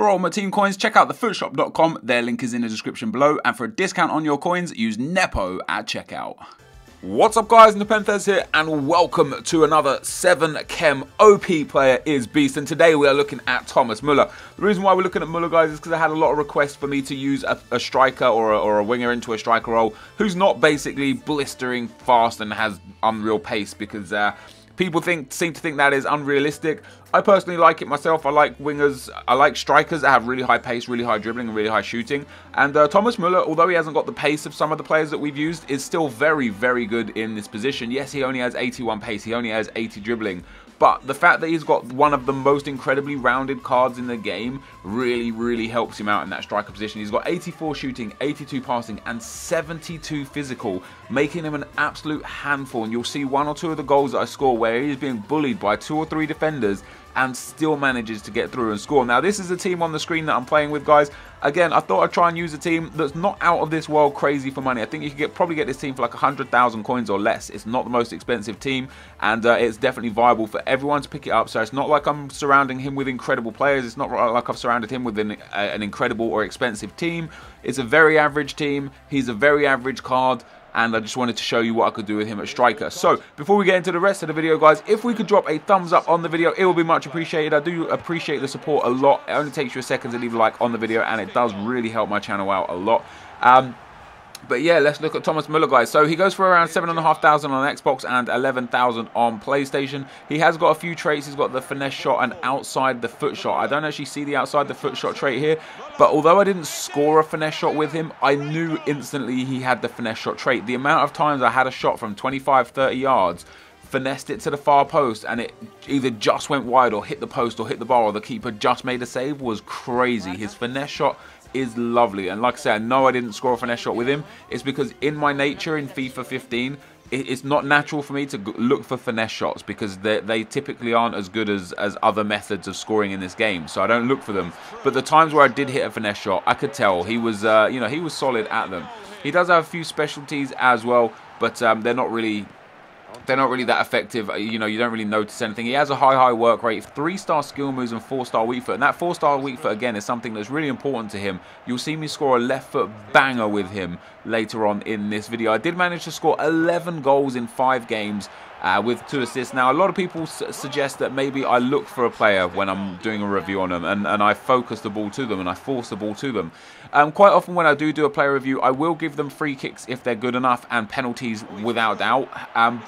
For all my team coins, check out thefootshop.com, their link is in the description below, and for a discount on your coins, use Nepo at checkout. What's up guys, NepentheZ here, and welcome to another 7chem OP player is beast, and today we are looking at Thomas Muller. The reason why we're looking at Muller, guys, is because I had a lot of requests for me to use a striker or a winger into a striker role who's not basically blistering fast and has unreal pace, because people seem to think that is unrealistic. I personally like it myself. I like wingers, I like strikers that have really high pace, really high dribbling, and really high shooting. And Thomas Muller, although he hasn't got the pace of some of the players that we've used, is still very, very good in this position. Yes, he only has 81 pace, he only has 80 dribbling. But the fact that he's got one of the most incredibly rounded cards in the game really helps him out in that striker position. He's got 84 shooting, 82 passing, and 72 physical, making him an absolute handful. And you'll see one or two of the goals that I score where he's being bullied by 2 or 3 defenders and still manages to get through and score. Now, this is the team on the screen that I'm playing with, guys. Again, I thought I'd try and use a team that's not out of this world crazy for money. I think you could probably get this team for like 100,000 coins or less. It's not the most expensive team, and it's definitely viable for everyone to pick it up. So it's not like I'm surrounding him with incredible players. It's not like I've surrounded him with an incredible or expensive team. It's a very average team. He's a very average card, and I just wanted to show you what I could do with him at striker. So, before we get into the rest of the video, guys, if we could drop a thumbs up on the video, it will be much appreciated. I do appreciate the support a lot. It only takes you a second to leave a like on the video, and it does really help my channel out a lot. But yeah, let's look at Thomas Muller, guys. So he goes for around 7,500 on Xbox and 11,000 on PlayStation. He has got a few traits. He's got the finesse shot and outside the foot shot. I don't actually see the outside the foot shot trait here, but although I didn't score a finesse shot with him, I knew instantly he had the finesse shot trait. The amount of times I had a shot from 25, 30 yards, finessed it to the far post, and it either just went wide or hit the post or hit the bar, or the keeper just made a save, was crazy. His finesse shot is lovely, and like I said, no, I didn't score a finesse shot with him. It's because in my nature in FIFA 15, it's not natural for me to look for finesse shots, because they typically aren't as good as other methods of scoring in this game, so I don't look for them. But the times where I did hit a finesse shot, I could tell he was you know, he was solid at them. He does have a few specialties as well, but they're not really that effective. You know, you don't really notice anything. He has a high work rate, 3-star skill moves and 4-star weak foot, and that 4-star weak foot again is something that's really important to him. You'll see me score a left foot banger with him later on in this video. I did manage to score 11 goals in 5 games with 2 assists. Now, a lot of people suggest that maybe I look for a player when I'm doing a review on them, and I focus the ball to them and I force the ball to them. Quite often when I do a player review, I will give them free kicks if they're good enough and penalties without doubt,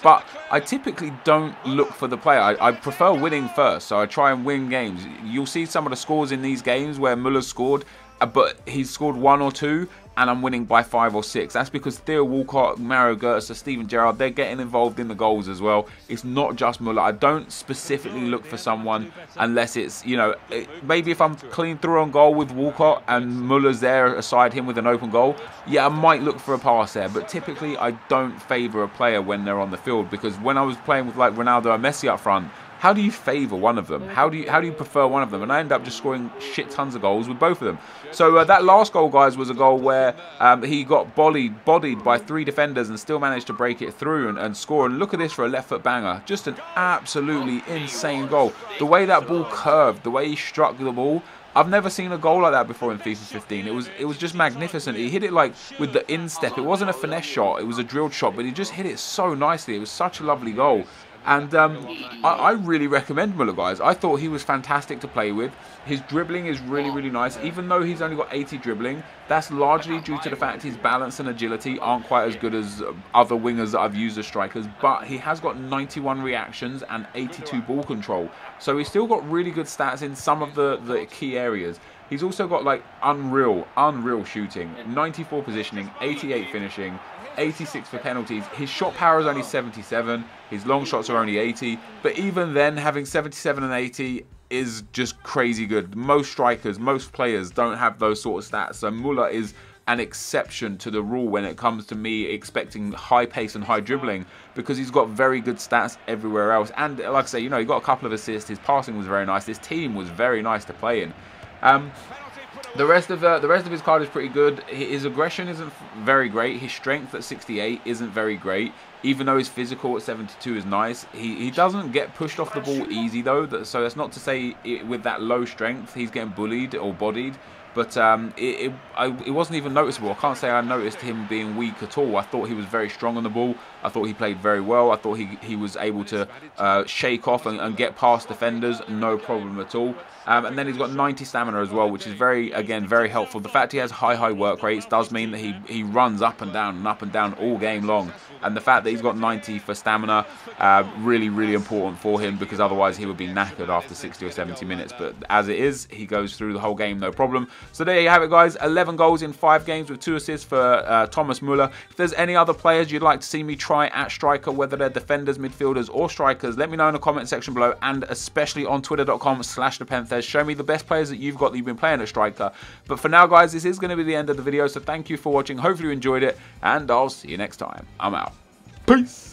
but I typically don't look for the player. I prefer winning first, so I try and win games. You'll see some of the scores in these games where Muller's scored, but he's scored 1 or 2, and I'm winning by 5 or 6. That's because Theo Walcott, Mario Götze, Steven Gerrard, they're getting involved in the goals as well. It's not just Muller. I don't specifically look for someone unless it's, you know, maybe if I'm clean through on goal with Walcott and Muller's there aside him with an open goal, yeah, I might look for a pass there. But typically, I don't favour a player when they're on the field, because when I was playing with like Ronaldo and Messi up front, how do you favour one of them? How do you prefer one of them? And I end up just scoring shit tons of goals with both of them. So that last goal, guys, was a goal where he got bodied by 3 defenders and still managed to break it through and score. And look at this for a left foot banger. Just an absolutely insane goal. The way that ball curved, the way he struck the ball, I've never seen a goal like that before in FIFA 15. It was just magnificent. He hit it like with the instep. It wasn't a finesse shot. It was a drilled shot, but he just hit it so nicely. It was such a lovely goal. And I really recommend Muller, guys. I thought he was fantastic to play with. His dribbling is really nice. Even though he's only got 80 dribbling, that's largely due to the fact his balance and agility aren't quite as good as other wingers that I've used as strikers. But he has got 91 reactions and 82 ball control. So he's still got really good stats in some of the key areas. He's also got like unreal shooting, 94 positioning, 88 finishing, 86 for penalties. His shot power is only 77. His long shots are only 80. But even then, having 77 and 80 is just crazy good. Most strikers, most players don't have those sort of stats. So Muller is an exception to the rule when it comes to me expecting high pace and high dribbling, because he's got very good stats everywhere else. And like I say, you know, he got a couple of assists. His passing was very nice. His team was very nice to play in. The rest of his card is pretty good. His aggression isn't very great. His strength at 68 isn't very great. even though his physical at 72 is nice, he doesn't get pushed off the ball easy though. So that's not to say with that low strength he's getting bullied or bodied. But it wasn't even noticeable. I can't say I noticed him being weak at all. I thought he was very strong on the ball. I thought he played very well. I thought he was able to shake off and get past defenders, no problem at all. And then he's got 90 stamina as well, which is very helpful. The fact he has high work rates does mean that he runs up and down all game long. And the fact that he's got 90 for stamina, really important for him, because otherwise he would be knackered after 60 or 70 minutes. But as it is, he goes through the whole game, no problem. So there you have it, guys. 11 goals in 5 games with 2 assists for Thomas Muller. If there's any other players you'd like to see me try at striker, whether they're defenders, midfielders, or strikers, let me know in the comment section below, and especially on twitter.com/NepentheZ. Show me the best players that you've got that you've been playing at striker. But for now, guys, this is going to be the end of the video, so thank you for watching. Hopefully you enjoyed it, and I'll see you next time. I'm out. Peace.